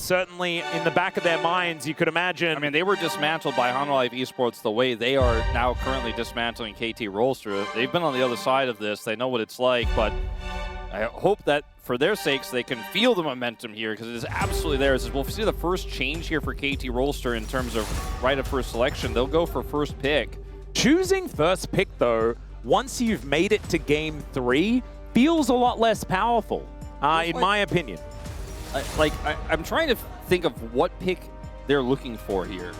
certainly in the back of their minds, you could imagine. I mean, they were dismantled by Honor Life Esports the way they are now currently dismantling KT Rolster. They've been on the other side of this. They know what it's like, but I hope that for their sakes, they can feel the momentum here because it is absolutely theirs. We'll see the first change here for KT Rolster in terms of right of first selection. They'll go for first pick. Choosing first pick, though, once you've made it to game 3, feels a lot less powerful, in my opinion. I'm trying to think of what pick they're looking for here.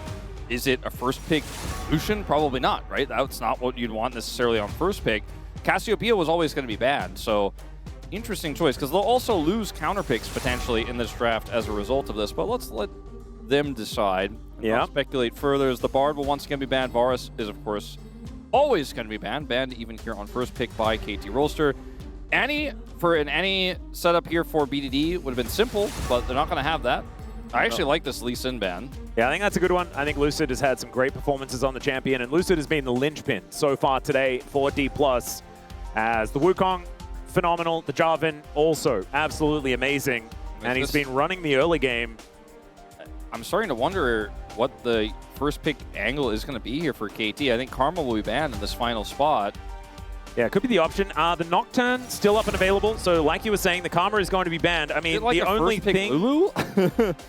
Is it a first pick Lucian? Probably not, right? That's not what you'd want necessarily on first pick. Cassiopeia was always going to be banned, so interesting choice, because they'll also lose counter picks potentially in this draft as a result of this, but let's let them decide. Yeah. Speculate further as the Bard will once again be banned. Varus is, of course, always going to be banned even here on first pick by KT Rolster. Annie, for an Annie setup here for BDD would have been simple, but they're not going to have that. I actually like this Lee Sin ban. Yeah, I think that's a good one. I think Lucid has had some great performances on the champion, and Lucid has been the linchpin so far today for D+, as the Wukong, phenomenal. The Jarvan, also absolutely amazing. And he's been running the early game. I'm starting to wonder what the first pick angle is going to be here for KT. I think Karma will be banned in this final spot. Yeah, it could be the option. The Nocturne still up and available. So like you were saying, the Karma is going to be banned. I mean, like the only thing... Lulu?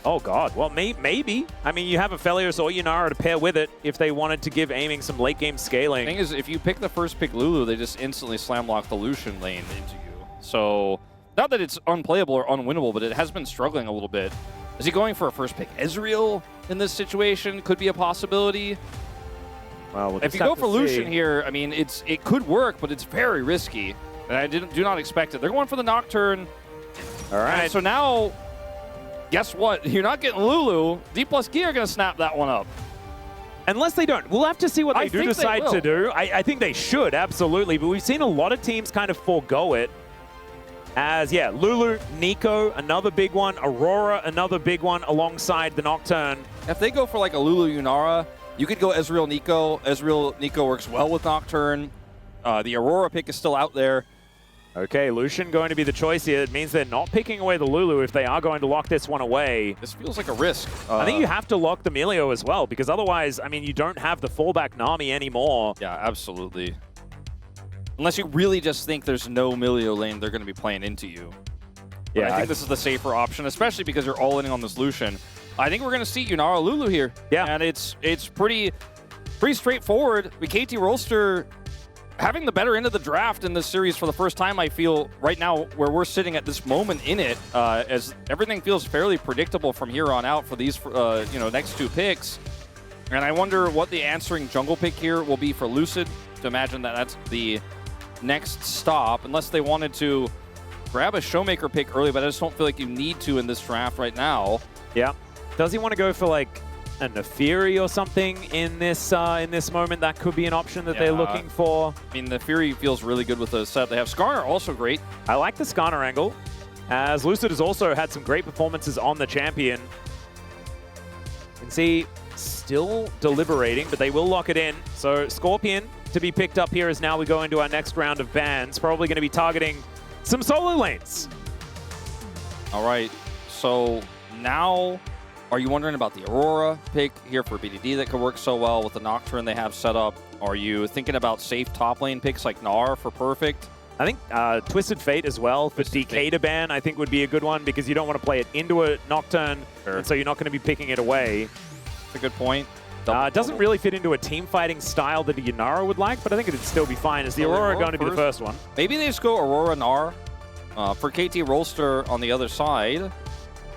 Oh, God. Well, maybe. I mean, you have a Aphelios or Yunara to pair with it if they wanted to give aiming some late game scaling. The thing is, if you pick the first pick Lulu, they just instantly slam lock the Lucian lane into you. So, not that it's unplayable or unwinnable, but it has been struggling a little bit. Is he going for a first pick Ezreal in this situation? Could be a possibility. Well, if you go for Lucian here, I mean, it could work, but it's very risky, and I do not expect it. They're going for the Nocturne. All right. And so now, guess what? You're not getting Lulu. D plus G are going to snap that one up. Unless they don't. We'll have to see what they do decide to do. I think they should, absolutely. But we've seen a lot of teams kind of forego it. As, yeah, Lulu, Nico, another big one. Aurora, another big one alongside the Nocturne. If they go for like a Lulu Yunara, you could go Ezreal Nico. Ezreal Nico works well with Nocturne. The Aurora pick is still out there. Okay, Lucian going to be the choice here. It means they're not picking away the Lulu if they are going to lock this one away. This feels like a risk. I think you have to lock the Melio as well, because otherwise, I mean, you don't have the fallback Nami anymore. Yeah, absolutely. Unless you really just think there's no Melio lane they're going to be playing into you. But yeah, I think this is the safer option, especially because you're all in on this Lucian. I think we're going to see Yunara Lulu here. Yeah. And it's pretty straightforward. With KT Rolster having the better end of the draft in this series for the first time, I feel, right now, where we're sitting at this moment in it, as everything feels fairly predictable from here on out for these next two picks. And I wonder what the answering jungle pick here will be for Lucid, to imagine that that's the next stop, unless they wanted to grab a Showmaker pick early, but I just don't feel like you need to in this draft right now. Yeah. Does he want to go for like a Nefiri or something in this moment? That could be an option that they're looking for. I mean, Nefiri feels really good with the set they have. Skarner also great. I like the Skarner angle, as Lucid has also had some great performances on the champion. You can see still deliberating, but they will lock it in. So Scorpion to be picked up here as now we go into our next round of bans. Probably going to be targeting some solo lanes. All right, so now are you wondering about the Aurora pick here for BDD that could work so well with the Nocturne they have set up? Are you thinking about safe top lane picks like Gnar for Perfect? I think Twisted Fate as well for DK to ban, I think would be a good one, because you don't want to play it into a Nocturne, and so you're not going to be picking it away. That's a good point. It doesn't really fit into a team fighting style that a Yunara would like, but I think it'd still be fine, as the Aurora going to be the first one. Maybe they just go Aurora Gnar for KT Rolster on the other side.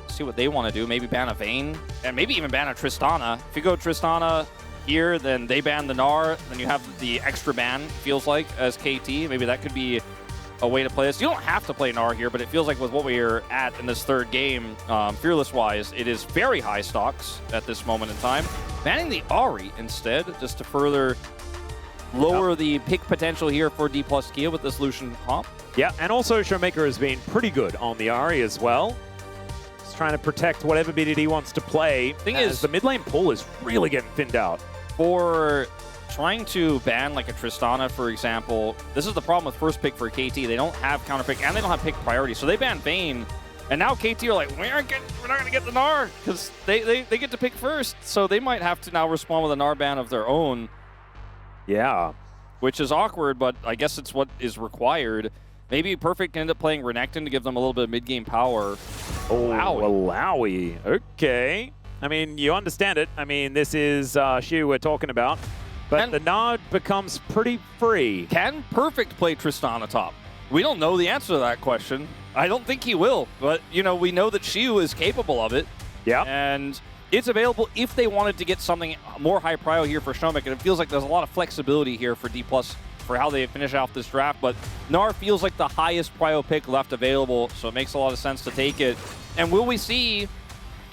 See what they want to do. Maybe ban a Vayne, and maybe even ban a Tristana. If you go Tristana here, then they ban the Gnar, then you have the extra ban, feels like, as KT. Maybe that could be a way to play this. You don't have to play Gnar here, but it feels like with what we're at in this third game, Fearless-wise, it is very high stocks at this moment in time. Banning the Ahri instead, just to further lower the pick potential here for D plus Kia with this Lucian hop. Yeah, and also Showmaker has been pretty good on the Ahri as well. Just trying to protect whatever BDD wants to play. Thing is, the mid lane pool is really getting thinned out. For trying to ban like a Tristana, for example, this is the problem with first pick for KT. They don't have counter pick, and they don't have pick priority. So they ban Vayne And now KT are like, we're not going to get the Gnar because they get to pick first. So they might have to now respond with a Gnar ban of their own. Yeah. Which is awkward, but I guess it's what is required. Maybe Perfect can end up playing Renekton to give them a little bit of mid-game power. Oh, Wowie. Okay. I mean, you understand it. I mean, this is Shu we're talking about. But the Nard becomes pretty free. Can Perfect play Tristana top? We don't know the answer to that question. I don't think he will. But, you know, we know that Shu is capable of it. Yeah. And it's available if they wanted to get something more high prio here for Shomek. And it feels like there's a lot of flexibility here for D+ for how they finish off this draft. But Gnar feels like the highest prio pick left available. So it makes a lot of sense to take it. And will we see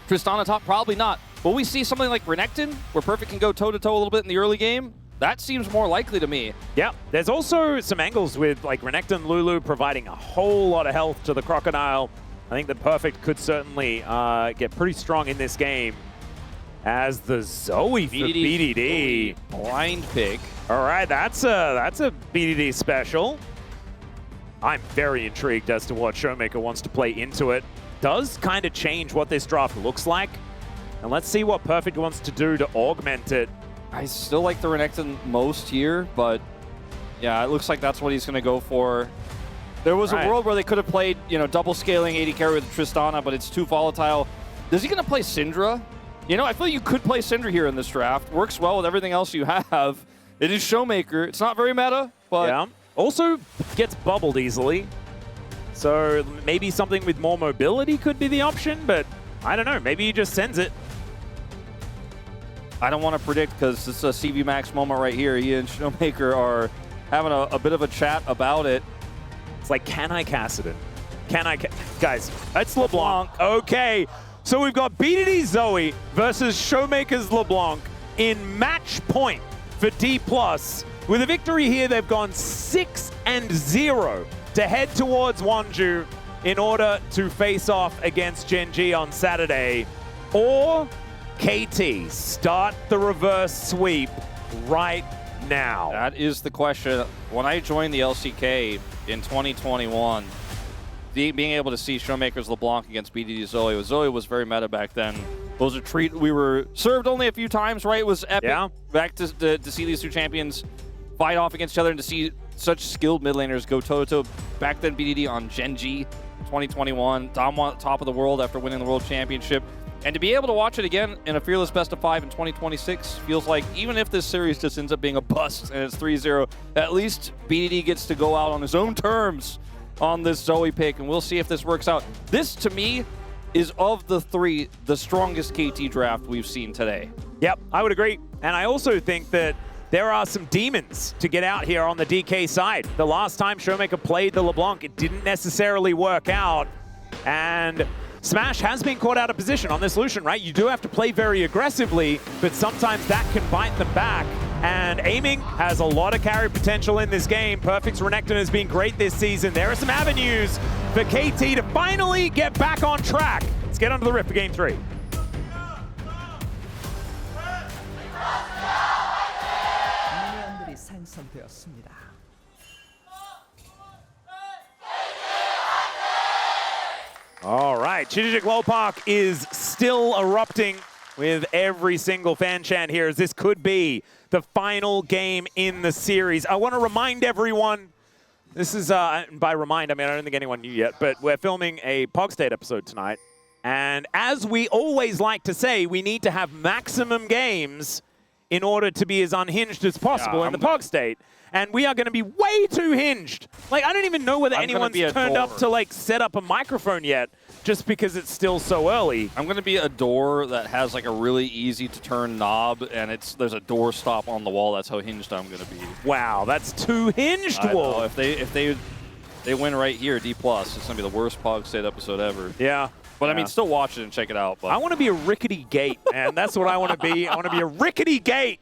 Tristana top? Probably not. Will we see something like Renekton, where Perfect can go toe-to-toe a little bit in the early game? That seems more likely to me. Yeah, there's also some angles with like Renekton, Lulu providing a whole lot of health to the Crocodile. I think that Perfect could certainly get pretty strong in this game as the Zoe for BDD. Blind pick. All right, that's a BDD special. I'm very intrigued as to what Showmaker wants to play into it. Does kind of change what this draft looks like. And let's see what Perfect wants to do to augment it. I still like the Renekton most here, but yeah, it looks like that's what he's going to go for. There was a world where they could have played, you know, double scaling 80 carry with Tristana, but it's too volatile. Is he going to play Syndra? You know, I feel like you could play Syndra here in this draft. Works well with everything else you have. It is Showmaker. It's not very meta, but... Yeah. Also gets bubbled easily. So maybe something with more mobility could be the option, but I don't know. Maybe he just sends it. I don't want to predict because this is a CV Max moment right here. He and Showmaker are having a bit of a chat about it. It's like, can I Kassadin? Can I? Guys, that's LeBlanc. Okay, so we've got BDD Zoe versus Showmaker's LeBlanc in match point for D+. With a victory here, they've gone 6-0 to head towards Wonju in order to face off against Gen G on Saturday. Or KT start the reverse sweep right now? That is the question. When I joined the LCK in 2021, being able to see Showmaker's LeBlanc against BDD Zoe, Zoe was very meta back then. Those are we were served only a few times, right? It was epic. Yeah. Back to see these two champions fight off against each other and to see such skilled mid laners go toe-to-toe. Back then, BDD on Gen G 2021, Dom on top of the world after winning the World Championship. And to be able to watch it again in a Fearless Best of 5 in 2026 feels like even if this series just ends up being a bust and it's 3-0, at least BDD gets to go out on his own terms on this Zoe pick, and we'll see if this works out. This, to me, is of the three, the strongest KT draft we've seen today. Yep, I would agree. And I also think that there are some demons to get out here on the DK side. The last time Showmaker played the LeBlanc, it didn't necessarily work out. And Smash has been caught out of position on this Lucian, right? You do have to play very aggressively, but sometimes that can bite them back. And aiming has a lot of carry potential in this game. Perfect's Renekton has been great this season. There are some avenues for KT to finally get back on track. Let's get under the rift for Game 3. All right, Chijik Lowpark is still erupting with every single fan chant here, as this could be the final game in the series. I want to remind everyone, this is, by remind, I mean, I don't think anyone knew yet, but we're filming a Pog State episode tonight. And as we always like to say, we need to have maximum games in order to be as unhinged as possible in the Pog State. And we are going to be way too hinged. Like, I don't even know whether anyone's turned up to, like, set up a microphone yet, just because it's still so early. I'm going to be a door that has, like, a really easy-to-turn knob, and there's a door stop on the wall. That's how hinged I'm going to be. Wow, that's too hinged, Wolf. If they win right here, D+, it's going to be the worst Pog State episode ever. Yeah. But, I mean, still watch it and check it out. But I want to be a rickety gate, man. That's what I want to be. I want to be a rickety gate.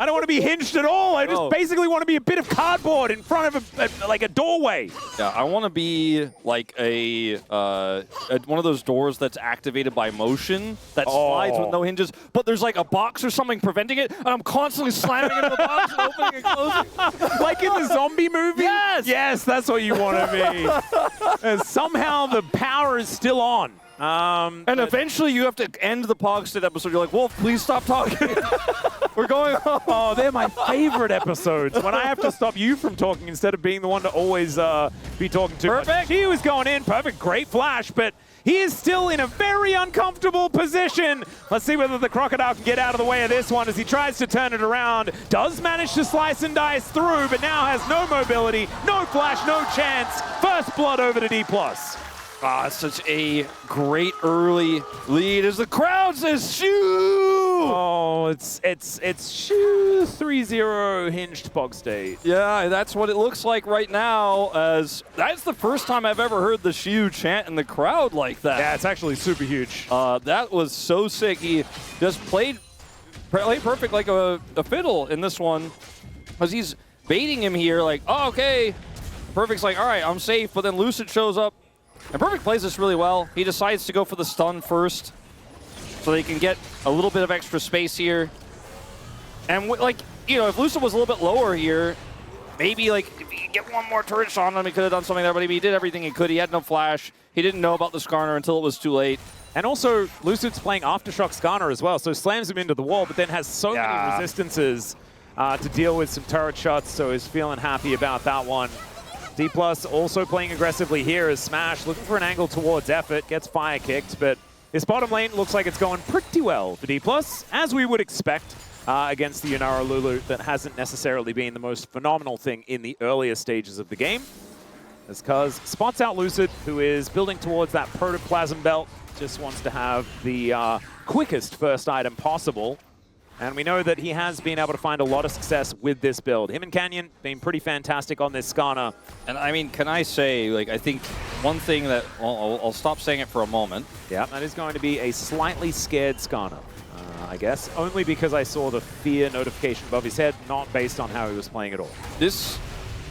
I don't want to be hinged at all. I just basically want to be a bit of cardboard in front of like a doorway. Yeah, I want to be like one of those doors that's activated by motion that slides with no hinges, but there's like a box or something preventing it, and I'm constantly slamming into the box and opening and closing. Like in the zombie movie? Yes! Yes, that's what you want to be. And somehow the power is still on. And eventually you have to end the Pogsted episode. You're like, Wolf, please stop talking. We're going home. Oh, they're my favorite episodes. When I have to stop you from talking instead of being the one to always be talking too much. Perfect. He was going in. Perfect. Great flash, but he is still in a very uncomfortable position. Let's see whether the Crocodile can get out of the way of this one as he tries to turn it around. Does manage to slice and dice through, but now has no mobility, no flash, no chance. First blood over to D+. Such a great early lead as the crowd says, shoo! Oh, it's shoo 3-0 hinged Pog State. Yeah, that's what it looks like right now, as that's the first time I've ever heard the shoo chant in the crowd like that. Yeah, it's actually super huge. That was so sick. He just played perfect like a fiddle in this one, as he's baiting him here like, oh, okay. Perfect's like, all right, I'm safe, but then Lucid shows up. And Perfect plays this really well. He decides to go for the stun first so they can get a little bit of extra space here. And like, you know, if Lucid was a little bit lower here, maybe like if he could get one more turret shot on him, he could have done something there, but he did everything he could. He had no flash. He didn't know about the Skarner until it was too late. And also, Lucid's playing Aftershock Skarner as well, so slams him into the wall, but then has so many resistances to deal with some turret shots, so he's feeling happy about that one. D+ also playing aggressively here as Smash, looking for an angle towards Effort, gets fire kicked, but his bottom lane looks like it's going pretty well for D+, as we would expect against the Yunara Lulu that hasn't necessarily been the most phenomenal thing in the earlier stages of the game. As Cuz spots out Lucid, who is building towards that Protoplasm Belt, just wants to have the quickest first item possible. And we know that he has been able to find a lot of success with this build. Him and Canyon being pretty fantastic on this Skarner. And I mean, can I say, like, I think one thing that, I'll stop saying it for a moment. Yeah, that is going to be a slightly scared Skarner, I guess. Only because I saw the fear notification above his head, not based on how he was playing at all. This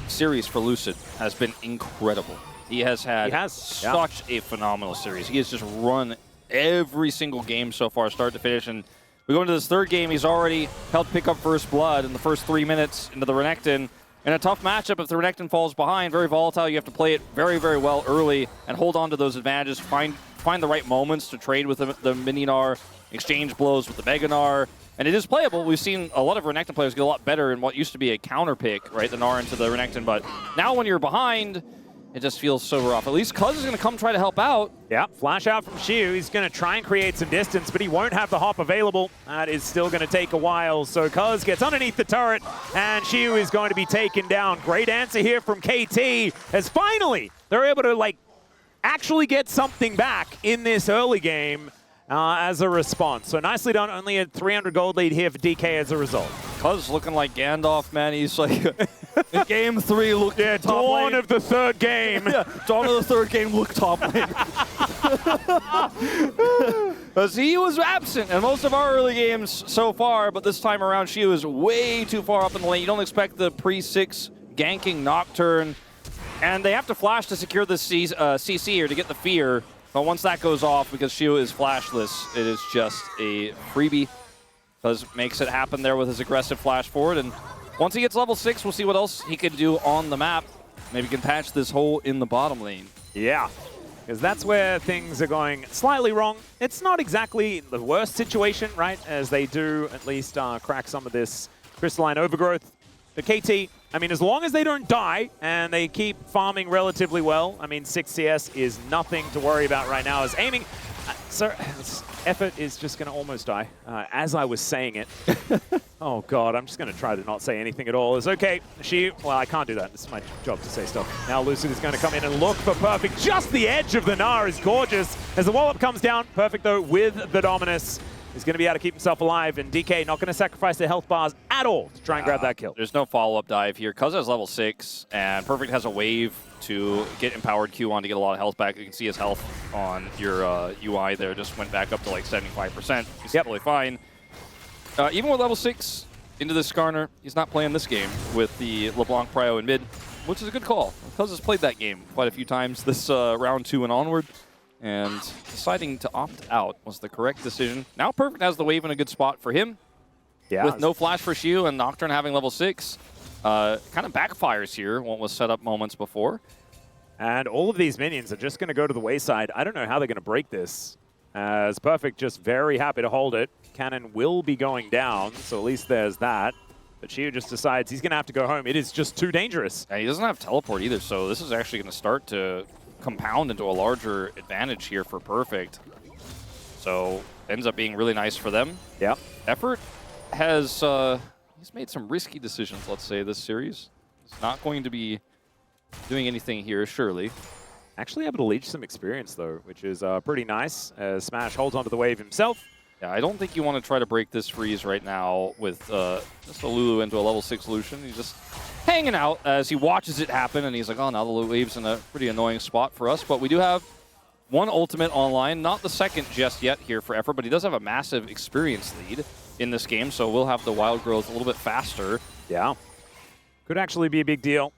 series for Lucid has been incredible. He has had such a phenomenal series. He has just run every single game so far, start to finish. And we go into this third game, he's already helped pick up first blood in the first 3 minutes into the Renekton. In a tough matchup, if the Renekton falls behind, very volatile, you have to play it very, very well early and hold on to those advantages, find the right moments to trade with the Mini-Gnar, exchange blows with the Mega-Gnar, and it is playable. We've seen a lot of Renekton players get a lot better in what used to be a counter pick, right, the Gnar into the Renekton, but now when you're behind, it just feels so rough. At least Cuz is going to come try to help out. Yeah, flash out from Shiu. He's going to try and create some distance, but he won't have the hop available. That is still going to take a while. So Cuz gets underneath the turret, and Shiu is going to be taken down. Great answer here from KT, as finally they're able to, like, actually get something back in this early game as a response. So nicely done. Only a 300 gold lead here for DK as a result. Cuz looking like Gandalf, man. He's like, in game 3, look top dawn lane. of the third game. Yeah, dawn of the third game, look top lane. Because he was absent in most of our early games so far, but this time around, she was way too far up in the lane. You don't expect the pre-6 ganking Nocturne. And they have to flash to secure the CC here to get the fear. But once that goes off, because Shiu is flashless, it is just a freebie. Cuz makes it happen there with his aggressive flash forward. And once he gets level 6, we'll see what else he can do on the map. Maybe he can patch this hole in the bottom lane. Yeah, because that's where things are going slightly wrong. It's not exactly the worst situation, right, as they do at least crack some of this crystalline overgrowth. But KT, I mean, as long as they don't die and they keep farming relatively well, I mean, 6 CS is nothing to worry about right now. As aiming, sir, Effort is just going to almost die as I was saying it. Oh, God, I'm just going to try to not say anything at all. It's okay. Well, I can't do that. It's my job to say stuff. Now Lucid is going to come in and look for Perfect. Just the edge of the Gnar is gorgeous. As the wallop comes down, Perfect, though, with the Dominus, is going to be able to keep himself alive. And DK not going to sacrifice their health bars at all to try and grab that kill. There's no follow-up dive here. Cuz has level 6, and Perfect has a wave to get empowered Q on to get a lot of health back. You can see his health on your UI there just went back up to like 75%. He's totally fine. Even with level 6, into the Skarner. He's not playing this game with the LeBlanc Prio in mid, which is a good call. Cuz has played that game quite a few times this round 2 and onward, and deciding to opt out was the correct decision. Now Perfect has the wave in a good spot for him. Yeah. With no flash for Shiu and Nocturne having level 6. Kind of backfires here, what was set up moments before. And all of these minions are just going to go to the wayside. I don't know how they're going to break this. As Perfect just very happy to hold it. Cannon will be going down, so at least there's that. But Shiu just decides he's going to have to go home. It is just too dangerous. Yeah, he doesn't have teleport either, so this is actually going to start to compound into a larger advantage here for Perfect. So ends up being really nice for them. Yeah. Effort has he's made some risky decisions, let's say, this series. He's not going to be doing anything here, surely. Actually able to leech some experience, though, which is pretty nice, as Smash holds onto the wave himself. Yeah, I don't think you want to try to break this freeze right now with just a Lulu into a level 6 Lucian. He's just hanging out as he watches it happen, and he's like, oh, now the wave's in a pretty annoying spot for us. But we do have one ultimate online, not the second just yet here for Effort, but he does have a massive experience lead in this game, so we'll have the wild growth a little bit faster. Yeah. Could actually be a big deal.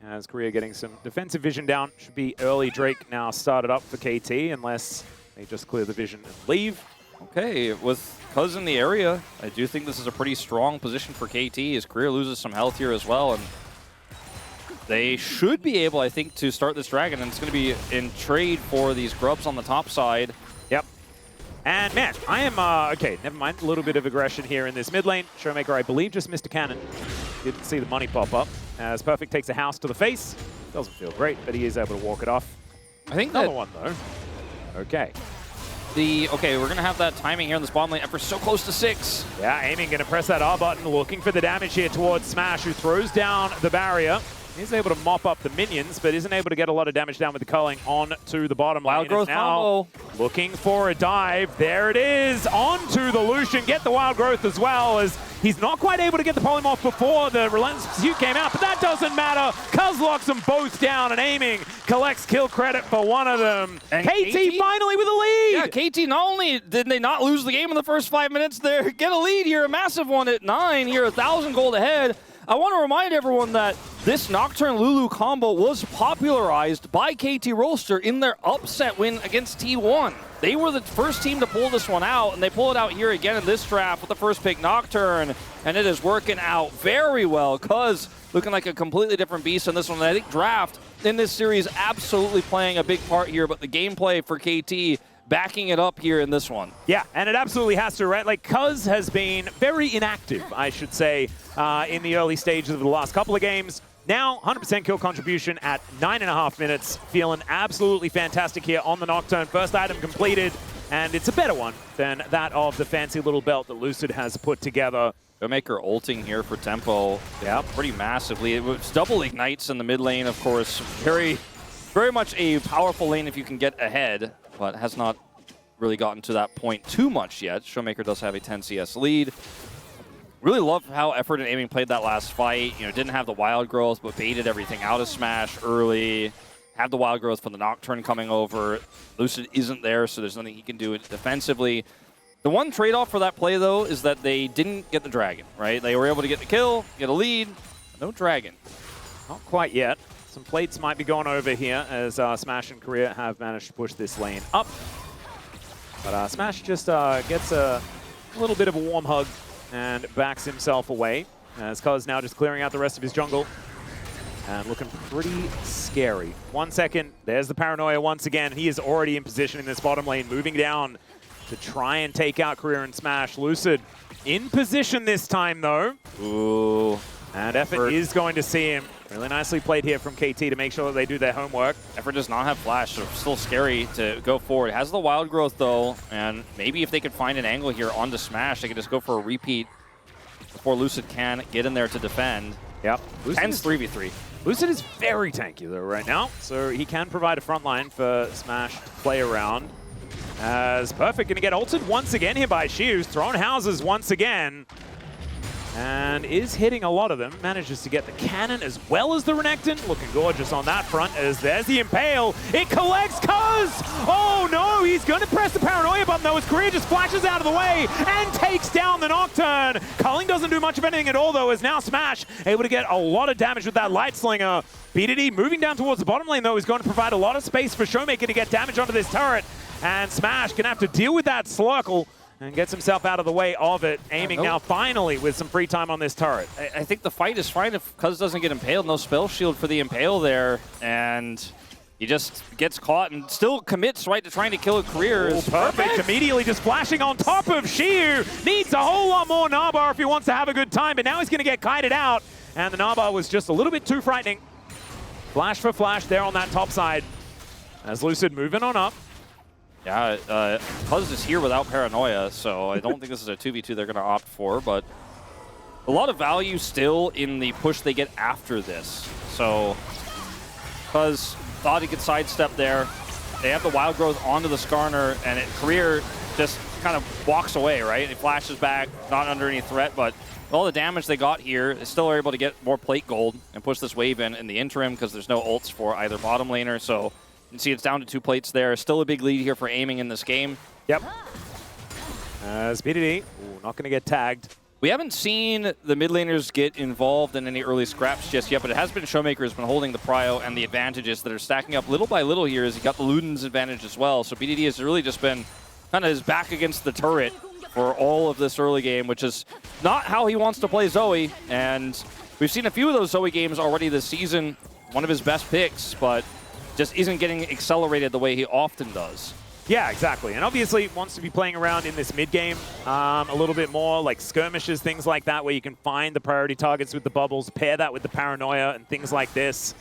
As Korea getting some defensive vision down. Should be early Drake now started up for KT, unless they just clear the vision and leave. Okay, with Cuz in the area, I do think this is a pretty strong position for KT. His career loses some health here as well, and they should be able, I think, to start this dragon, and it's going to be in trade for these grubs on the top side. Yep. And man, I am, okay, never mind. A little bit of aggression here in this mid lane. Showmaker, I believe, just missed a cannon. Didn't see the money pop up. As Perfect takes a house to the face. Doesn't feel great, but he is able to walk it off. I think Another that one, though. Okay. Okay, we're going to have that timing here in this bottom lane. Effort's so close to 6. Yeah, Aiming going to press that R button, looking for the damage here towards Smash, who throws down the barrier. He's able to mop up the minions, but isn't able to get a lot of damage down with the culling onto the bottom lane. Wild growth now combo. Looking for a dive. There it is. Onto the Lucian. Get the wild growth as well, as he's not quite able to get the polymorph before the Relentless Pursuit came out, but that doesn't matter. Cuz locks them both down, and Aiming collects kill credit for one of them. And KT finally with a lead. Yeah, KT, not only did they not lose the game in the first 5 minutes, they get a lead here, a massive one at 9 here, 1,000 gold ahead. I want to remind everyone that this Nocturne Lulu combo was popularized by KT Rolster in their upset win against T1. They were the first team to pull this one out, and they pull it out here again in this draft with the first pick Nocturne, and it is working out very well. Cuz looking like a completely different beast in this one. And I think draft in this series absolutely playing a big part here, but the gameplay for KT backing it up here in this one. Yeah, and it absolutely has to, right? Like, Cuz has been very inactive, I should say, in the early stages of the last couple of games. Now, 100% kill contribution at 9.5 minutes. Feeling absolutely fantastic here on the Nocturne. First item completed, and it's a better one than that of the fancy little belt that Lucid has put together. Showmaker ulting here for tempo. Yeah, pretty massively. It was double ignites in the mid lane, of course. Very much a powerful lane if you can get ahead, but has not really gotten to that point too much yet. Showmaker does have a 10 CS lead. Really love how Effort and Aiming played that last fight. You know, didn't have the wild growth, but baited everything out of Smash early. Have the wild growth from the Nocturne coming over. Lucid isn't there, so there's nothing he can do defensively. The one trade-off for that play, though, is that they didn't get the dragon, right? They were able to get the kill, get a lead. No dragon. Not quite yet. Some plates might be going over here as Smash and Korea have managed to push this lane up. But Smash just gets a little bit of a warm hug and backs himself away, as Cuz now just clearing out the rest of his jungle. And looking pretty scary. 1 second, there's the paranoia once again. He is already in position in this bottom lane, moving down to try and take out Korea and Smash. Lucid in position this time, though. Ooh. And Effort is going to see him. Really nicely played here from KT to make sure that they do their homework. Effort does not have flash, so still scary to go forward. Has the wild growth, though, and maybe if they could find an angle here onto Smash, they could just go for a repeat before Lucid can get in there to defend. Yep. Ten's 3v3. Lucid is very tanky, though, right now, so he can provide a front line for Smash to play around. As Perfect going to get ulted once again here by Shiu, thrown houses once again. and is hitting a lot of them. Manages to get the cannon as well as the Renekton. Looking gorgeous on that front as there's the Impale. It collects Cuz! Oh no, he's going to press the Paranoia button though. His career just flashes out of the way and takes down the Nocturne. Culling doesn't do much of anything at all though, as now Smash able to get a lot of damage with that Light Slinger. BDD moving down towards the bottom lane though is going to provide a lot of space for Showmaker to get damage onto this turret. And Smash gonna have to deal with that Slurkle and gets himself out of the way of it, aiming now finally with some free time on this turret. I think the fight is fine if Cuz doesn't get impaled. No spell shield for the Impale there, and he just gets caught and still commits right to trying to kill a career. Oh, perfect. Immediately just flashing on top of Shiu. Needs a whole lot more Nabar if he wants to have a good time, but now he's going to get kited out, and the Nabar was just a little bit too frightening. Flash for flash there on that top side as Lucid moving on up. Yeah, Cuz is here without Paranoia, so I don't think this is a 2v2 they're going to opt for, but a lot of value still in the push they get after this. So Cuz thought he could sidestep there. They have the Wild Growth onto the Skarner, and career just kind of walks away, right? It flashes back, not under any threat, but with all the damage they got here, they still are able to get more plate gold and push this wave in the interim because there's no ults for either bottom laner, so you can see it's down to 2 plates there. Still a big lead here for aiming in this game. Yep. As BDD, not going to get tagged. We haven't seen the mid laners get involved in any early scraps just yet, but it has been Showmaker has been holding the prio and the advantages that are stacking up little by little here as he got the Luden's advantage as well. So BDD has really just been kind of his back against the turret for all of this early game, which is not how he wants to play Zoe. And we've seen a few of those Zoe games already this season. One of his best picks, but just isn't getting accelerated the way he often does. Yeah, exactly. And obviously wants to be playing around in this mid game a little bit more, like skirmishes, things like that, where you can find the priority targets with the bubbles, pair that with the Paranoia and things like this.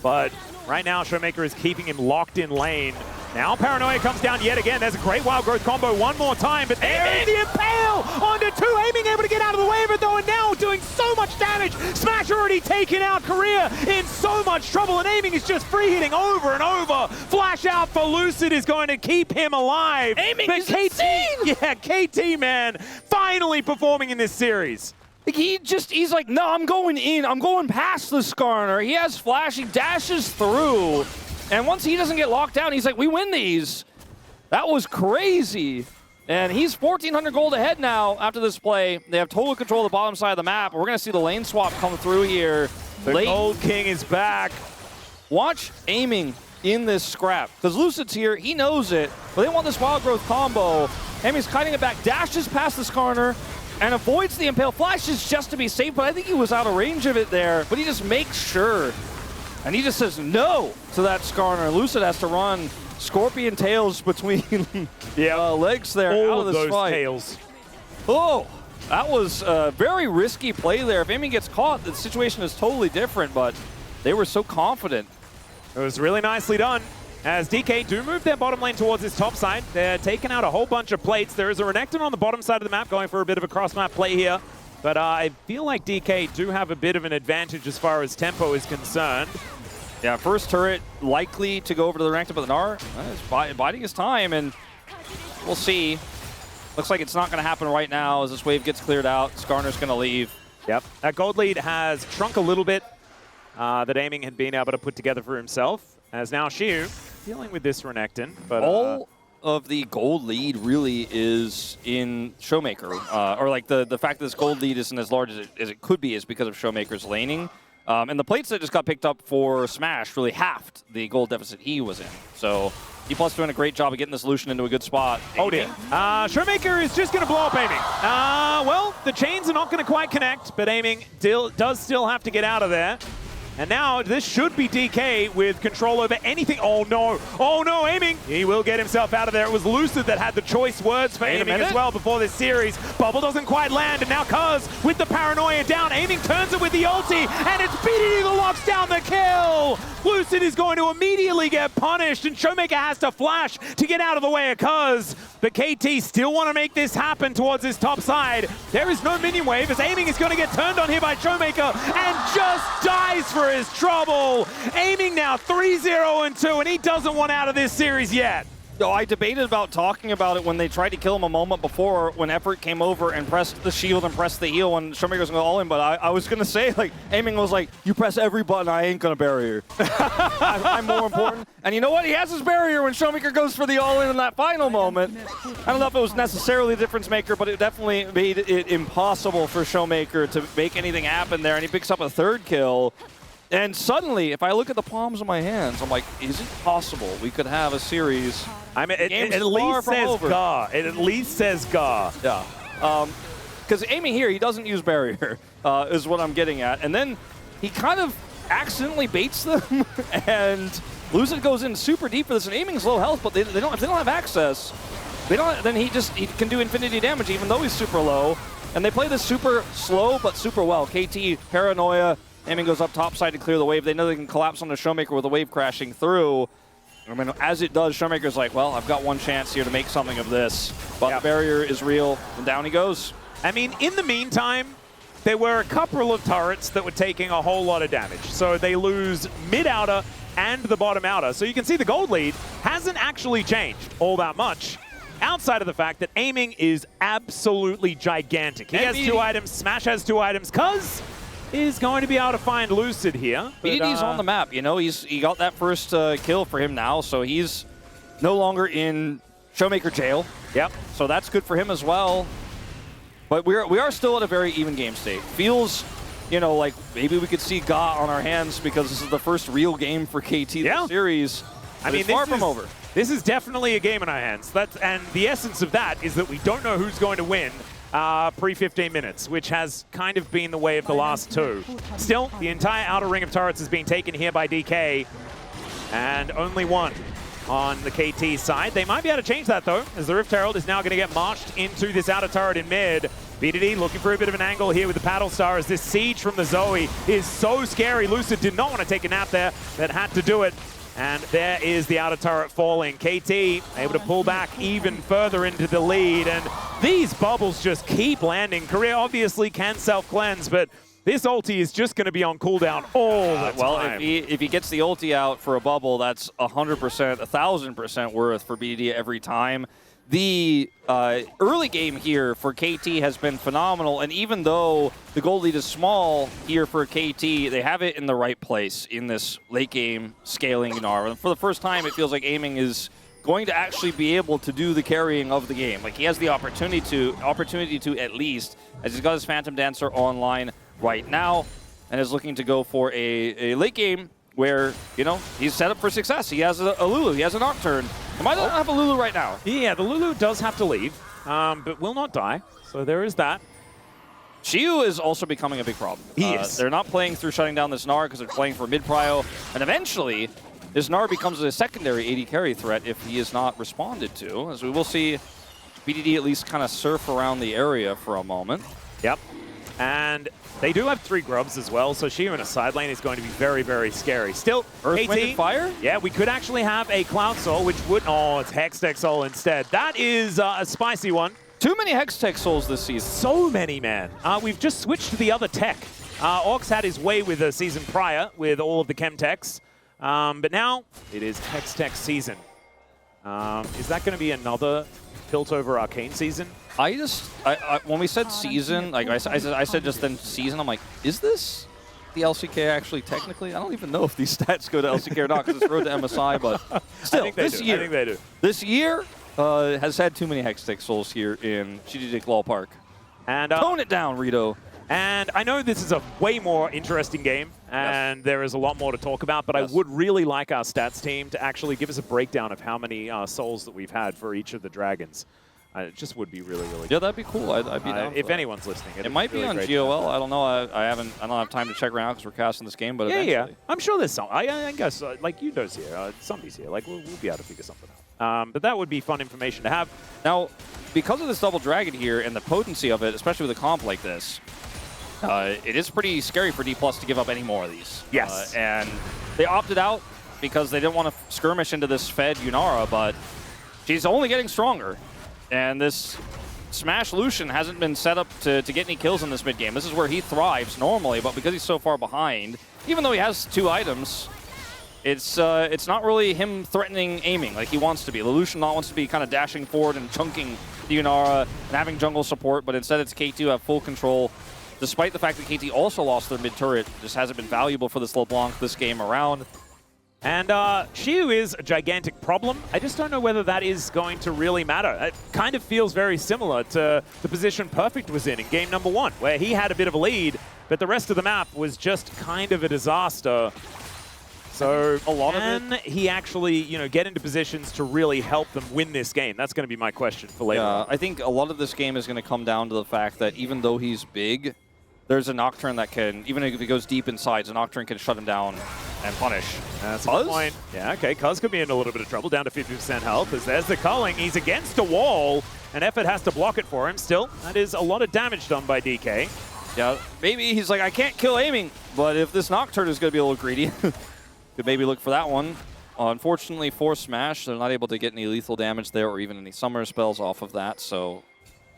But right now, Showmaker is keeping him locked in lane. Now Paranoia comes down yet again. There's a great Wild Growth combo one more time, but there is the Impale onto 2, aiming able to get out of the way of it though, and now doing so much damage. Smash already taken out, Career in so much trouble, and aiming is just free hitting over and over. Flash out for Lucid is going to keep him alive. Aiming but is insane! Yeah, KT, man, finally performing in this series. He's like, no, I'm going in. I'm going past the Skarner. He has flash. He dashes through. And once he doesn't get locked down, he's like, we win these. That was crazy. And he's 1,400 gold ahead now after this play. They have total control of the bottom side of the map. We're going to see the lane swap come through here. The Gold King is back. Watch aiming in this scrap. Because Lucid's here. He knows it. But they want this Wild Growth combo. Aiming's kiting it back. Dashes past the Skarner. And avoids the Impale. Flashes just to be safe, but I think he was out of range of it there. But he just makes sure. And he just says no to that Skarner. Lucid has to run Scorpion tails between legs there all out of this those fight. tails. Oh, that was a very risky play there. If Amy gets caught, the situation is totally different, but they were so confident. It was really nicely done. As DK do move their bottom lane towards this top side. They're taking out a whole bunch of plates. There is a Renekton on the bottom side of the map going for a bit of a cross-map play here. But I feel like DK do have a bit of an advantage as far as tempo is concerned. Yeah, first turret likely to go over to the Renekton, but the Gnar is biding his time, and we'll see. Looks like it's not going to happen right now as this wave gets cleared out. Skarner's going to leave. Yep, that gold lead has shrunk a little bit that Aiming had been able to put together for himself. As now Shiu dealing with this Renekton, but all of the gold lead really is in Showmaker, or like the fact that this gold lead isn't as large as it could be is because of Showmaker's laning. And the plates that just got picked up for Smash really halved the gold deficit he was in. So E+ doing a great job of getting the solution into a good spot. Oh dear. Showmaker is just going to blow up Aiming. Well, the chains are not going to quite connect, but Aiming does still have to get out of there. And now this should be DK with control over anything. Oh no, Aiming. He will get himself out of there. It was Lucid that had the choice words for Aiming as well before this series. Bubble doesn't quite land, and now Cuz with the Paranoia down. Aiming turns it with the ulti, and it's BDD that locks down the kill. Lucid is going to immediately get punished, and Showmaker has to flash to get out of the way of Cuz. But KT still want to make this happen towards his top side. There is no minion wave as Aiming is going to get turned on here by Showmaker and just dies for his trouble. Aiming now 3-0-2, and he doesn't want out of this series yet. Oh, I debated about talking about it when they tried to kill him a moment before when Effort came over and pressed the shield and pressed the heal when Showmaker's going to go all in, but I was going to say, like, aiming was like, you press every button, I ain't going to barrier. I'm more important. And you know what? He has his barrier when Showmaker goes for the all-in in that final moment. I don't know if it was necessarily the difference maker, but it definitely made it impossible for Showmaker to make anything happen there, and he picks up a third kill. And suddenly, if I look at the palms of my hands, I'm like, is it possible we could have a series? I mean, it at least says Ga. It at least says Ga. Yeah. Because aiming here, he doesn't use barrier, is what I'm getting at. And then he kind of accidentally baits them, and Lucid goes in super deep for this. And aiming's low health, but if they don't have access, then he can do infinity damage even though he's super low. And they play this super slow but super well. KT, Paranoia. Aiming goes up top side to clear the wave. They know they can collapse on the Showmaker with a wave crashing through. I mean, as it does, Showmaker's like, well, I've got one chance here to make something of this. But the barrier is real, and down he goes. I mean, in the meantime, there were a couple of turrets that were taking a whole lot of damage. So they lose mid-outer and the bottom outer. So you can see the gold lead hasn't actually changed all that much. Outside of the fact that aiming is absolutely gigantic. He has 2 items, Smash has 2 items, Cuz is going to be able to find Lucid here. BDD's on the map, you know, he got that first kill for him now, so he's no longer in Showmaker jail. Yep. So that's good for him as well. But we are still at a very even game state. Feels, you know, like maybe we could see Ga on our hands because this is the first real game for KT this series. I mean, it's far from over. This is definitely a game in our hands. And the essence of that is that we don't know who's going to win pre-15 minutes, which has kind of been the way of the last 2. Still, the entire outer ring of turrets is being taken here by DK, and only 1 on the KT side. They might be able to change that, though, as the Rift Herald is now going to get marched into this outer turret in mid. BDD looking for a bit of an angle here with the Paddle Star, as this siege from the Zoe is so scary. Lucid did not want to take a nap there, but had to do it. And there is the outer turret falling. KT able to pull back even further into the lead. And these bubbles just keep landing. Korea obviously can self-cleanse, but this ulti is just going to be on cooldown all the time. Well, if he gets the ulti out for a bubble, that's 100%, 1,000% worth for BDD every time. The early game here for KT has been phenomenal, and even though the gold lead is small here for KT, they have it in the right place in this late game scaling Gnar. And for the first time, it feels like aiming is going to actually be able to do the carrying of the game. Like, he has the opportunity to at least, as he's got his Phantom Dancer online right now, and is looking to go for a late game where, you know, he's set up for success. He has a Lulu, he has a Nocturne. He might not have a Lulu right now. Yeah, the Lulu does have to leave, but will not die. So there is that. Xiu is also becoming a big problem. He is. They're not playing through shutting down this Gnar because they're playing for mid-prio. And eventually, this Gnar becomes a secondary AD carry threat if he is not responded to. As we will see BDD at least kind of surf around the area for a moment. Yep. And they do have 3 grubs as well, so Xiu in a side lane is going to be very, very scary. Still, Earth, Wind, and Fire? Yeah, we could actually have a Cloud Soul, which would... Oh, it's Hextech Soul instead. That is a spicy one. Too many Hextech Souls this season. So many, man. We've just switched to the other tech. Orcs had his way with the season prior with all of the Chemtechs, but now it is Hextech season. Is that going to be another Piltover Arcane season? When we said season, like I said just then season, I'm like, is this the LCK actually technically? I don't even know if these stats go to LCK or not because it's road to MSI, but still, this year has had too many Hextech Souls here in GG Law Park. And tone it down, Rito. And I know this is a way more interesting game, and there is a lot more to talk about, but I would really like our stats team to actually give us a breakdown of how many souls that we've had for each of the dragons. It just would be really, really good. Yeah, that'd be cool. I'd be down if anyone's listening. It might be on GOL. I don't know. I don't have time to check right now because we're casting this game, but yeah, I'm sure there's some. I guess like you does here, somebody's here. Like we'll be able to figure something out. But that would be fun information to have. Now, because of this double dragon here and the potency of it, especially with a comp like this, it is pretty scary for D+ to give up any more of these. Yes. And they opted out because they didn't want to skirmish into this fed Yunara, but she's only getting stronger. And this Smash Lucian hasn't been set up to get any kills in this mid game. This is where he thrives normally, but because he's so far behind, even though he has 2 items, It's not really him threatening aiming like he wants to be. Lelouch not wants to be kind of dashing forward and chunking the Yunara and having jungle support, but instead it's KT who have full control. Despite the fact that KT also lost their mid turret, just hasn't been valuable for this LeBlanc this game around. And Xiu is a gigantic problem. I just don't know whether that is going to really matter. It kind of feels very similar to the position Perfect was in game number 1, where he had a bit of a lead, but the rest of the map was just kind of a disaster. So a lot can he actually, get into positions to really help them win this game? That's going to be my question for later on. I think a lot of this game is going to come down to the fact that even though he's big, there's a Nocturne that can, even if he goes deep inside, a Nocturne can shut him down and punish. That's a good point. Yeah, okay, Cuz could be in a little bit of trouble, down to 50% health, as there's the culling. He's against a wall, and Effort has to block it for him. Still, that is a lot of damage done by DK. Yeah, maybe he's like, I can't kill aiming, but if this Nocturne is going to be a little greedy, could maybe look for that one. Unfortunately for Smash, they're not able to get any lethal damage there or even any summer spells off of that, so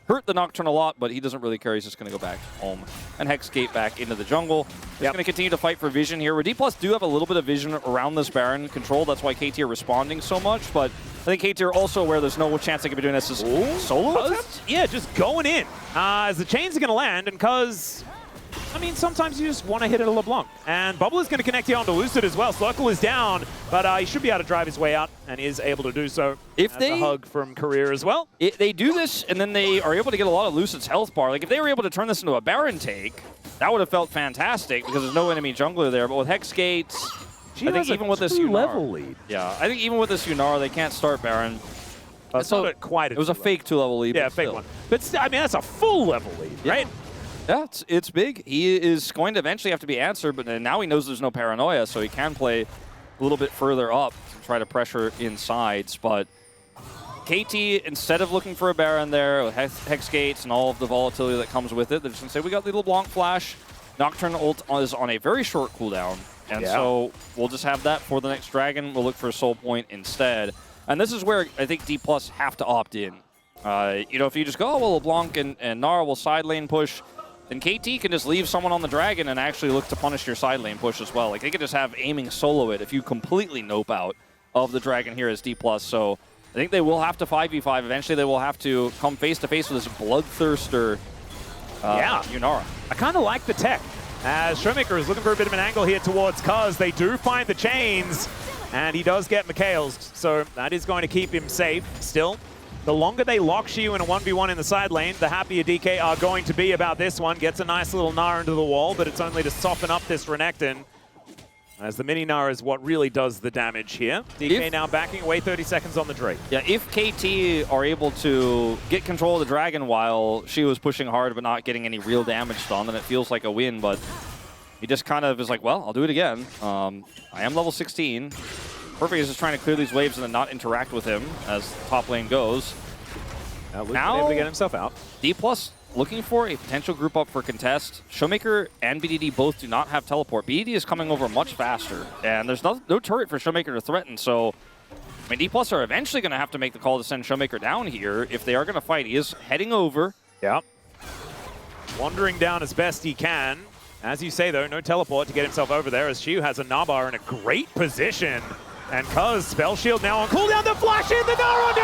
hurt the Nocturne a lot, but he doesn't really care. He's just going to go back home and Hexgate back into the jungle. He's going to continue to fight for vision here. D+ do have a little bit of vision around this Baron control. That's why KT are responding so much, but I think KT are also aware there's no chance they could be doing this as solo attempt? Yeah, just going in. As the chains are going to land, and Cuz, I mean, sometimes you just want to hit at a LeBlanc. And Bubble is going to connect here onto Lucid as well. Circle is down, but he should be able to drive his way out and is able to do so. If they a hug from Career as well. They do this, and then they are able to get a lot of Lucid's health bar. Like, if they were able to turn this into a Baron take, that would have felt fantastic because there's no enemy jungler there. But with Hexgates, I think even with this level lead. Yeah, I think even with this Yunara, they can't start Baron. So it was a fake 2-level lead. Yeah, fake one. But still, I mean, that's a full level lead, right? Yeah, it's big. He is going to eventually have to be answered, but now he knows there's no paranoia, so he can play a little bit further up to try to pressure insides. But KT, instead of looking for a Baron there, with Hex Gates and all of the volatility that comes with it, they're just going to say, we got the LeBlanc flash. Nocturne ult is on a very short cooldown, and so we'll just have that for the next Dragon. We'll look for a Soul Point instead. And this is where I think D+ have to opt in. If you just go, oh, well, LeBlanc and Nara will side lane push, then KT can just leave someone on the Dragon and actually look to punish your side lane push as well. Like, they could just have aiming solo it if you completely nope out of the Dragon here as D+. So I think they will have to 5v5. Eventually, they will have to come face-to-face with this bloodthirster Yunara. I kind of like the tech, as Showmaker is looking for a bit of an angle here towards Cuz. They do find the chains, and he does get McHale's, so that is going to keep him safe still. The longer they lock Xiu in a 1v1 in the side lane, the happier DK are going to be about this one. Gets a nice little Nara into the wall, but it's only to soften up this Renekton, as the mini Nara is what really does the damage here. DK now backing away 30 seconds on the Drake. Yeah, if KT are able to get control of the Dragon while Xiu is pushing hard but not getting any real damage done, then it feels like a win, but he just kind of is like, well, I'll do it again. I am level 16. Perfect is just trying to clear these waves and then not interact with him as top lane goes. Now able to get himself out. D+ looking for a potential group up for contest. Showmaker and BDD both do not have teleport. BDD is coming over much faster, and there's no turret for Showmaker to threaten, so I mean, D+ are eventually going to have to make the call to send Showmaker down here if they are going to fight. He is heading over. Yeah. Wandering down as best he can. As you say, though, no teleport to get himself over there, as Xiu has a Nabar in a great position. And Cuz, Spell Shield now on cooldown, the flash in, the Nara onto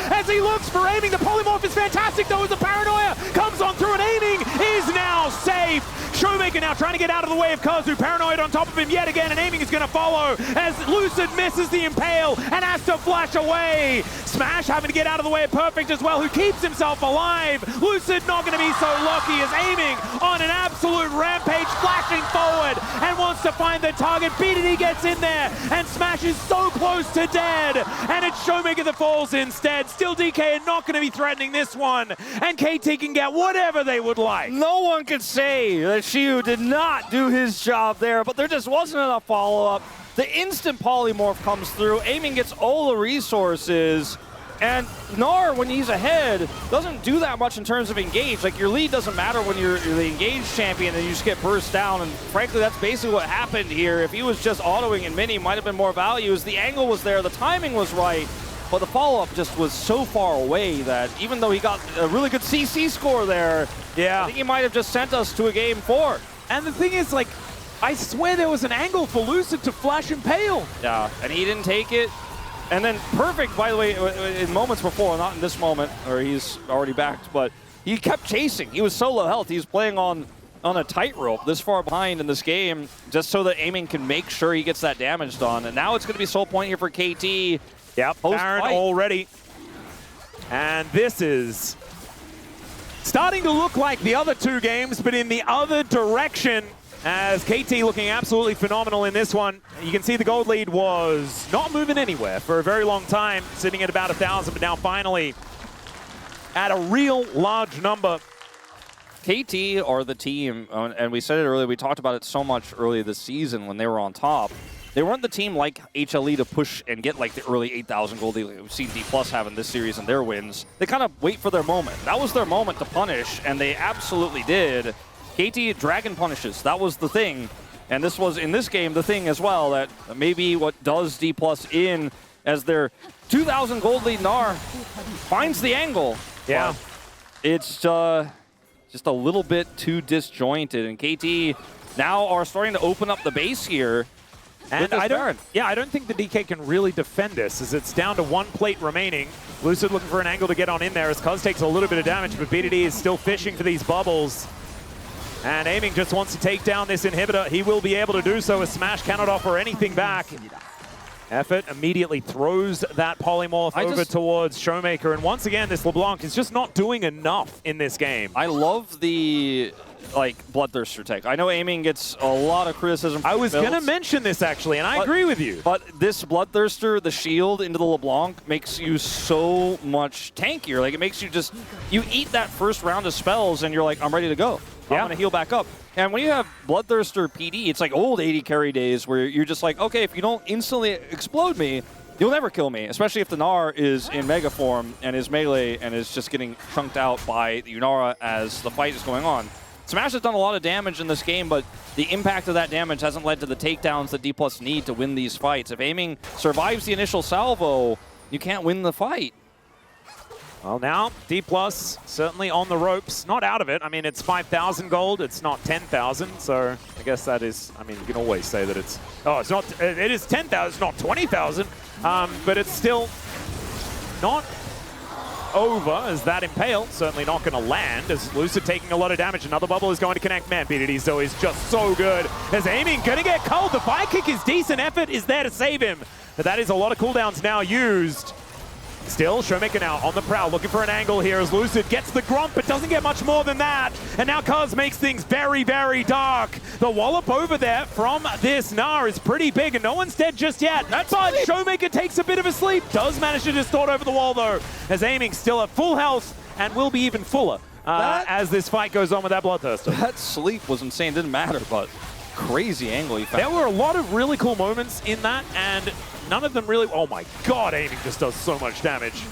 3! As he looks for aiming, the Polymorph is fantastic though, as the Paranoia comes on through, and aiming is now safe! Showmaker now trying to get out of the way of Cuz, who paranoid on top of him yet again, and aiming is going to follow as Lucid misses the Impale and has to flash away! Smash having to get out of the way of Perfect as well, who keeps himself alive! Lucid not going to be so lucky as aiming on an absolute rampage, flashing forward, and wants to find the target. BDD gets in there, and Smash is so close to dead, and it's Showmaker that falls instead. Still, DK are not going to be threatening this one, and KT can get whatever they would like. No one could say that Xiu did not do his job there, but there just wasn't enough follow-up. The instant polymorph comes through, aiming gets all the resources, and Gnar, when he's ahead, doesn't do that much in terms of engage. Like, your lead doesn't matter when you're the engaged champion and you just get burst down, and frankly, that's basically what happened here. If he was just autoing in mini, might have been more value, as the angle was there, the timing was right, but the follow-up just was so far away that even though he got a really good CC score there, I think he might have just sent us to a game 4. And the thing is, like, I swear there was an angle for Lucid to flash Impale. Yeah, and he didn't take it. And then Perfect, by the way, in moments before, not in this moment, or he's already backed, but he kept chasing. He was so low health. He was playing on a tightrope this far behind in this game, just so that Aiming can make sure he gets that damage done. And now it's going to be sole point here for KT. Yep, Baron already. And this is starting to look like the other two games, but in the other direction, as KT looking absolutely phenomenal in this one. You can see the gold lead was not moving anywhere for a very long time, sitting at about 1,000, but now finally at a real large number. KT are the team, and we said it earlier, we talked about it so much earlier this season when they were on top. They weren't the team like HLE to push and get like the early 8,000 gold lead we've seen D+ have in this series and their wins. They kind of wait for their moment. That was their moment to punish, and they absolutely did. KT Dragon punishes, that was the thing. And this was, in this game, the thing as well, that maybe what does D+ in as their 2,000 gold lead Gnar finds the angle. Yeah. But it's just a little bit too disjointed, and KT now are starting to open up the base here. And I don't think the DK can really defend this, as it's down to one plate remaining. Lucid looking for an angle to get on in there, as Cuz takes a little bit of damage, but BDD is still fishing for these bubbles. And Aiming just wants to take down this inhibitor. He will be able to do so, as Smash cannot offer anything back. Effort immediately throws that polymorph over towards Showmaker, and once again, this LeBlanc is just not doing enough in this game. I love the Bloodthirster tech. I know Aiming gets a lot of criticism. I was going to mention this actually, and I agree with you. But this Bloodthirster, the shield into the LeBlanc, makes you so much tankier. Like, it makes you just, you eat that first round of spells and you're like, I'm ready to go. I'm going to heal back up. And when you have Bloodthirster PD, it's like old 80 carry days where you're just like, okay, if you don't instantly explode me, you'll never kill me, especially if the Gnar is in Mega form and is melee and is just getting chunked out by the Unara as the fight is going on. Smash has done a lot of damage in this game, but the impact of that damage hasn't led to the takedowns that D+ need to win these fights. If Aiming survives the initial salvo, you can't win the fight. Well, now D+ certainly on the ropes, not out of it. I mean, it's 5,000 gold, it's not 10,000, so I guess that is, I mean, you can always say that it's, oh, it's not, it is 10,000, it's not 20,000, but it's still not over, as that Impale certainly not going to land, as Lucid taking a lot of damage. Another bubble is going to connect. Man, BDD though is just so good, as Aiming going to get cold. The fire kick is decent. Effort is there to save him, but that is a lot of cooldowns now used. Still, Showmaker now on the prowl, looking for an angle here as Lucid gets the Gromp, but doesn't get much more than that. And now Cuz makes things very, very dark. The wallop over there from this Gnar is pretty big, and no one's dead just yet. But Showmaker takes a bit of a sleep, does manage to distort over the wall though, as Aiming still at full health and will be even fuller as this fight goes on with that Bloodthirster. That sleep was insane, didn't matter, but crazy angle he found. There were a lot of really cool moments in that, and none of them really, oh my god, Aiming just does so much damage.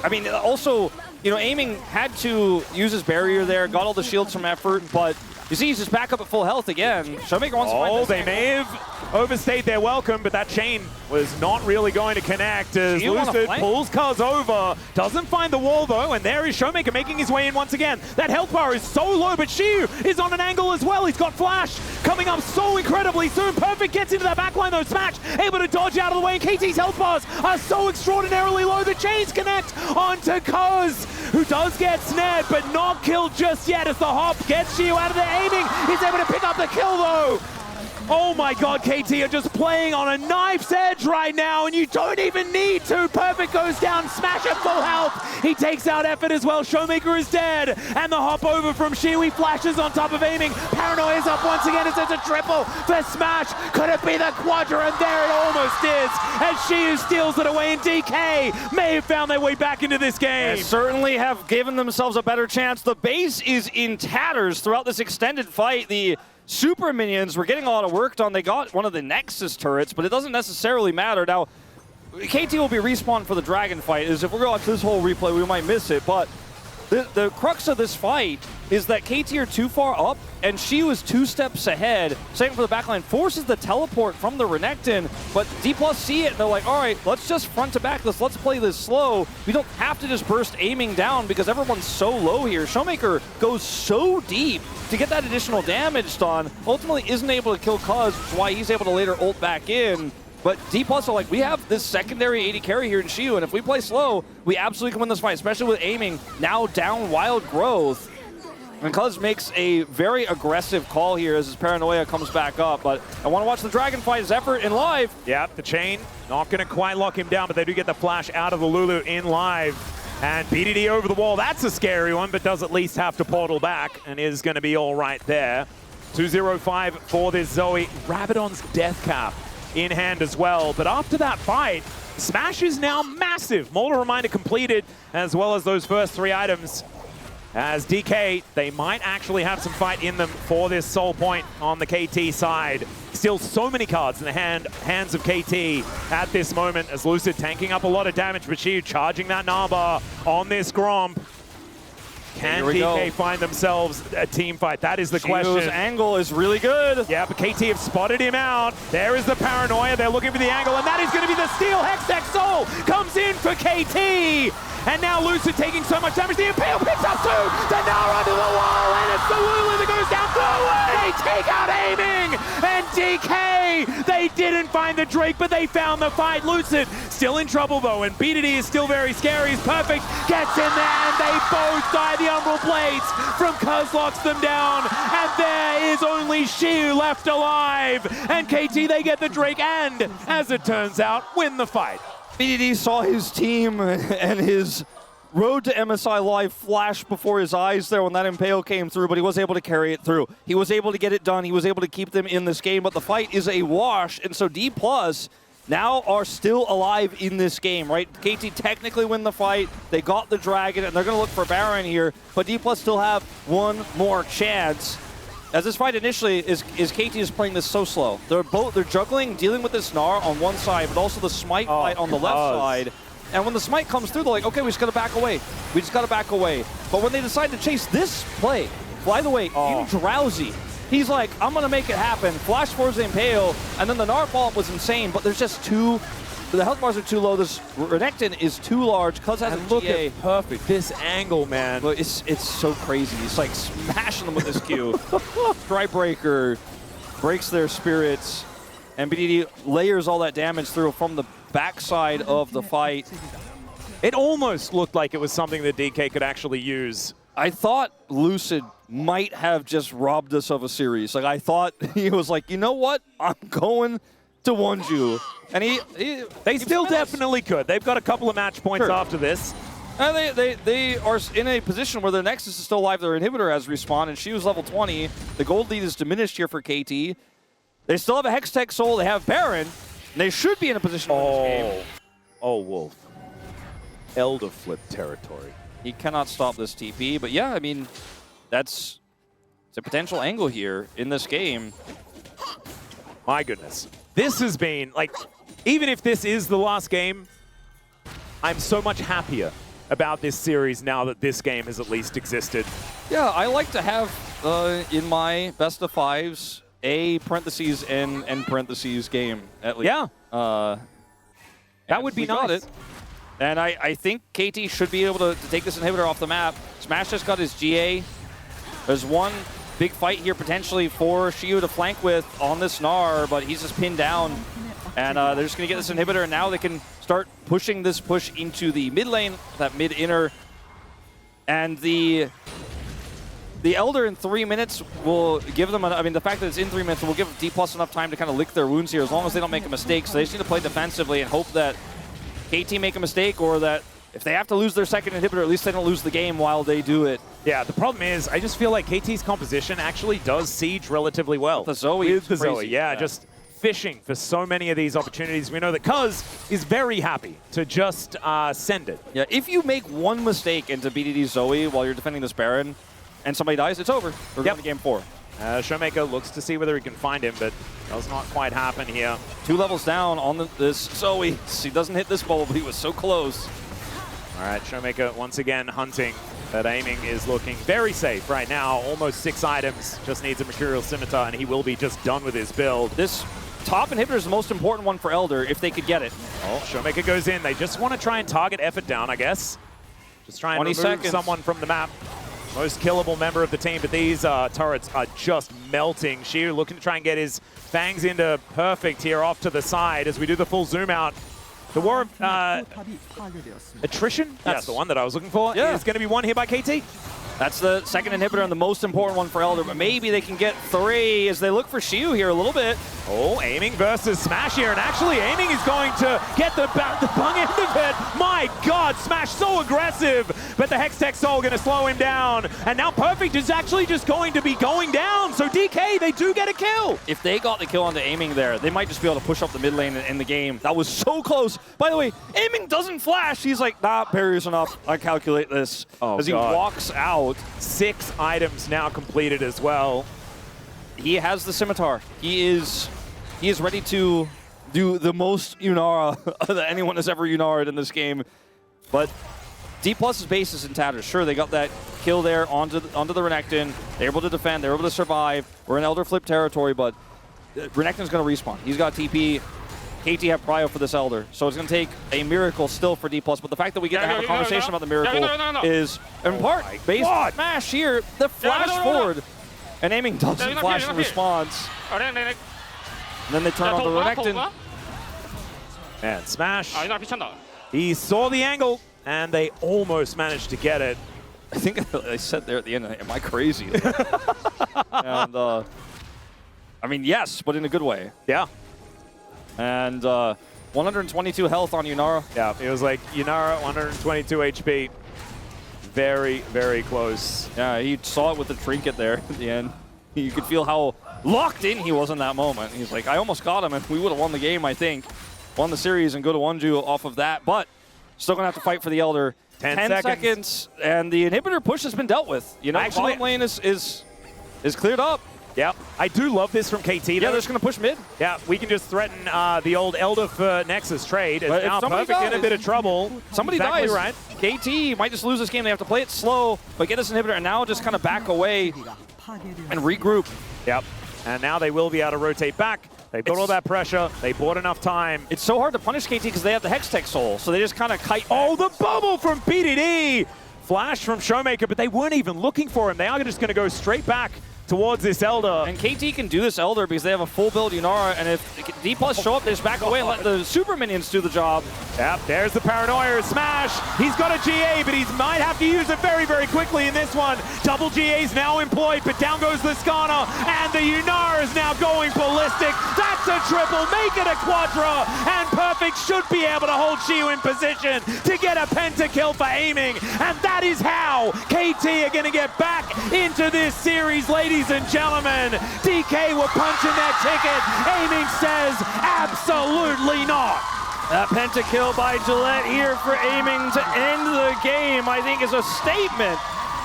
I mean, also, you know, Aiming had to use his barrier there, got all the shields from Effort, but you see he's just back up at full health again. Showmaker wants to find this they may have overstayed their welcome, but that chain was not really going to connect as Lucid pulls Cuz over. Doesn't find the wall though, and there is Showmaker making his way in once again. That health bar is so low, but Shiyu is on an angle as well. He's got Flash coming up so incredibly soon. Perfect gets into that backline though. Smash able to dodge out of the way, and KT's health bars are so extraordinarily low. The chains connect onto Cuz, who does get snared, but not killed just yet as the hop gets Shiyu out of there. Aiming is able to pick up the kill though. Oh my god, KT are just playing on a knife's edge right now, and you don't even need to. Perfect goes down, Smash at full health. He takes out Effort as well. Showmaker is dead, and the hop over from Shiwi flashes on top of Aiming. Paranoia is up once again as it's a triple for Smash. Could it be the Quadra? And there it almost is, as Shiu steals it away, and DK may have found their way back into this game. They certainly have given themselves a better chance. The base is in tatters throughout this extended fight. The Super Minions were getting a lot of work done. They got one of the Nexus turrets, but it doesn't necessarily matter. Now, KT will be respawned for the Dragon fight. As if we're going to watch this whole replay, we might miss it, but The crux of this fight is that KT are too far up, and she was 2 steps ahead, saving for the backline, forces the teleport from the Renekton, but D+ see it, and they're like, all right, let's just front to back this, let's play this slow. We don't have to just burst aiming down because everyone's so low here. Showmaker goes so deep to get that additional damage done, ultimately isn't able to kill Cuz, which is why he's able to later ult back in. But D+ are like, we have this secondary AD carry here in Shiyu, and if we play slow, we absolutely can win this fight, especially with aiming now down Wild Growth. And Cuz makes a very aggressive call here as his paranoia comes back up. But I want to watch the Dragon fight his effort in live. Yeah, the chain not going to quite lock him down, but they do get the flash out of the Lulu in live. And BDD over the wall, that's a scary one, but does at least have to portal back and is going to be all right there. 2-0-5 for this Zoe. Rabadon's death cap in hand as well. But after that fight, Smash is now massive. Molder Reminder completed, as well as those first 3 items. As DK, they might actually have some fight in them for this soul point on the KT side. Still so many cards in the hands of KT at this moment, as Lucid tanking up a lot of damage, but Shiyu charging that Naba on this Gromp. Can DK find themselves a team fight? That is the question. Shiyu's angle is really good. Yeah, but KT have spotted him out. There is the paranoia. They're looking for the angle, and that is going to be the steal. Hextech Soul comes in for KT. And now Lucid taking so much damage. The Impale picks up 2. The Nara under the wall, and it's the Lulu that goes down. They take out aiming. And DK, they didn't find the Drake, but they found the fight. Lucid still in trouble, though, and BDD is still very scary. He's perfect. Gets in there, and they both die. The Umbral Blades from Cuz locks them down. And there is only Shiyu left alive. And KT, they get the Drake, and as it turns out, win the fight. BDD saw his team and his road to MSI Live flash before his eyes there when that Impale came through, but he was able to carry it through. He was able to get it done. He was able to keep them in this game, but the fight is a wash, and so D+ now are still alive in this game, right? KT technically win the fight. They got the Dragon, and they're going to look for Baron here, but D+ still have one more chance. As this fight initially is KT is playing this so slow. They're juggling, dealing with this Gnar on one side, but also the Smite fight on the left side. And when the Smite comes through, they're like, okay, we just got to back away. We just got to back away. But when they decide to chase this play, by the way, in Drowsy, he's like, I'm going to make it happen. Flash forwards the Impale, and then the Gnar follow-up was insane, but there's just too... The health bars are too low. This Renekton is too large. Cuz has a look GA. at perfect. This angle, man. Look, it's so crazy. It's like smashing them with this Q. Strikebreaker breaks their spirits, and BDD layers all that damage through from the backside of the fight. It almost looked like it was something that DK could actually use. I thought Lucid might have just robbed us of a series. Like, I thought he was like, you know what? I'm going to Wonju. And they still definitely could. They've got a couple of match points after this. And they are in a position where their Nexus is still alive. Their inhibitor has respawned, and she was level 20. The gold lead is diminished here for KT. They still have a Hextech Soul. They have Baron. And they should be in a position to win this game. Oh, Wolf. Elder flip territory. He cannot stop this TP. But yeah, I mean, it's a potential angle here in this game. My goodness. This has been, like, even if this is the last game, I'm so much happier about this series now that this game has at least existed. Yeah, I like to have in my best of fives a parentheses and parentheses game at least. Yeah. That would be nice. It. And I think KT should be able to take this inhibitor off the map. Smash just got his GA. There's one big fight here potentially for Shiyu to flank with on this Gnar, but he's just pinned down. And they're just going to get this inhibitor, and now they can start pushing this push into the mid lane, that mid inner. And the Elder in 3 minutes will give them, I mean, the fact that it's in 3 minutes will give D+ enough time to kind of lick their wounds here, as long as they don't make a mistake. So they just need to play defensively and hope that KT make a mistake, or that if they have to lose their second inhibitor, at least they don't lose the game while they do it. Yeah, the problem is, I just feel like KT's composition actually does siege relatively well. The Zoe with the Zoe, yeah, just fishing for so many of these opportunities. We know that Cuz is very happy to just send it. Yeah, if you make one mistake into BDD Zoe while you're defending this Baron, and somebody dies, it's over. We're going to game 4. Showmaker looks to see whether he can find him, but does not quite happen here. 2 levels down on this Zoe. He doesn't hit this bubble, but he was so close. All right, Showmaker once again hunting But Aiming is looking very safe right now. Almost 6 items. Just needs a Mercurial Scimitar, and he will be just done with his build. This top inhibitor is the most important one for Elder, if they could get it. Oh, Showmaker goes in. They just want to try and target effort down, I guess. Just try and 20 remove seconds. someone from the map. Most killable member of the team, but these turrets are just melting. Shiu looking to try and get his fangs into perfect here off to the side as we do the full zoom out. The war of attrition, that's Yes. the one that I was looking for, Yeah. is going to be won here by KT. That's the second inhibitor and the most important one for Elder, but maybe they can get 3 as they look for Shiu here a little bit. Oh, Aiming versus Smash here, and actually Aiming is going to get the bung end of it. My God, Smash so aggressive, but the Hextech Soul going to slow him down, and now Perfect is actually just going to be going down, so DK, they do get a kill. If they got the kill onto Aiming there, they might just be able to push up the mid lane in the game. That was so close. By the way, Aiming doesn't flash. He's like, nah, barrier's enough. I calculate this. Oh, as he God. walks out. 6 items now completed as well. He has the scimitar. He is ready to do the most Yunara that anyone has ever Yunara'd in this game. But D+'s base is in tatters. Sure, they got that kill there onto the Renekton. They're able to defend. They're able to survive. We're in Elder Flip territory, but Renekton's going to respawn. He's got TP. KT have prio for this Elder, so it's going to take a miracle still for D+. But the fact that we get to have a conversation about the miracle is, in part, based on Smash here, the flash forward. And Aiming doesn't flash in response. And then they turn on the Renekton. And Smash, he saw the angle, and they almost managed to get it. I think I said there at the end, am I crazy? And, I mean, yes, but in a good way. Yeah. And 122 health on Yunara. Yeah, it was like Yunara, 122 HP. Very, very close. Yeah, he saw it with the trinket there at the end. You could feel how locked in he was in that moment. He's like, I almost got him, and we would have won the game, I think. Won the series and go to Wonju off of that, but still going to have to fight for the Elder. 10 seconds, and the inhibitor push has been dealt with. You know, Actually, bottom lane is cleared up. Yeah, I do love this from KT. Yeah, they're just going to push mid. Yeah, we can just threaten the old Elder for Nexus trade. It's But if now somebody Perfect in a dies- bit of trouble. Somebody Exactly dies. right. KT might just lose this game. They have to play it slow, but get this inhibitor and now just kind of back away and regroup. Yep, and now they will be able to rotate back. They put all that pressure. They bought enough time. It's so hard to punish KT because they have the Hextech Soul, so they just kind of kite. Oh, the bubble from PDD! Flash from Showmaker, but they weren't even looking for him. They are just going to go straight back towards this Elder. And KT can do this Elder because they have a full build Yunara, and if D+ show up, they just back away and let the super minions do the job. Yep, there's the Paranoia Smash. He's got a GA, but he might have to use it very, very quickly in this one. Double GA's now employed, but down goes the Skana, and the Yunara is now going ballistic. That's a triple, make it a quadra, and Perfect should be able to hold Shiu in position to get a pentakill for Aiming, and that is how KT are going to get back into this series, ladies and gentlemen. DK were punching that ticket. Aiming says absolutely not. That pentakill by Gillette here for Aiming to end the game, I think, is a statement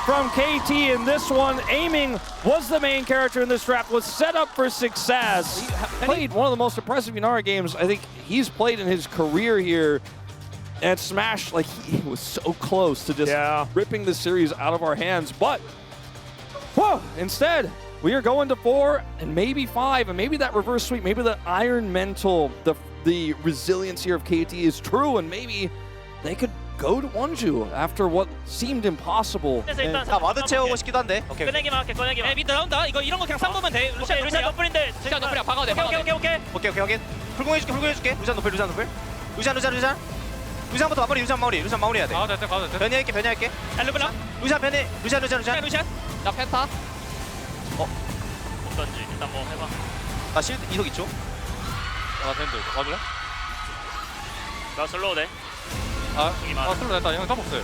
from KT in this one. Aiming was the main character in this draft, was set up for success. He played one of the most impressive Yunara games I think he's played in his career here. And Smash, like, he was so close to just ripping the series out of our hands. But, whoa, instead, we are going to 4 and maybe 5, and maybe that reverse sweep, maybe the iron mental, the resilience here of KT is true, and maybe they could go to Wonju after what seemed impossible. 나 와드 채우고 싶기도 한데. 오케이. 꺼내기만 할게 꺼내기만. 미드 나온다. 이런 거 그냥 3분만 돼. 루시안 너플인데. 루시안 너플이야. 박아도 돼. 오케이. 오케이 확인. 풀공해줄게. 루시안 노플. 루시안부터 마무리. 루시안 마무리해야 돼. 가도 돼. 변이할게. 루블라. 루시안 변이. 루시안. 나 펜타. 어떤지 일단 뭐 해봐. 나 실드 이속 있죠? 나 펜드 와줄래? 나 슬로우 돼. 슬로우 됐다. 형 잡았어요.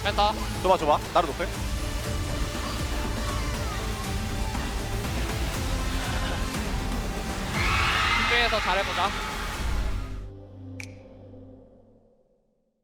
펜타. 줘봐. 나로 노플. 집중해서 잘해보자.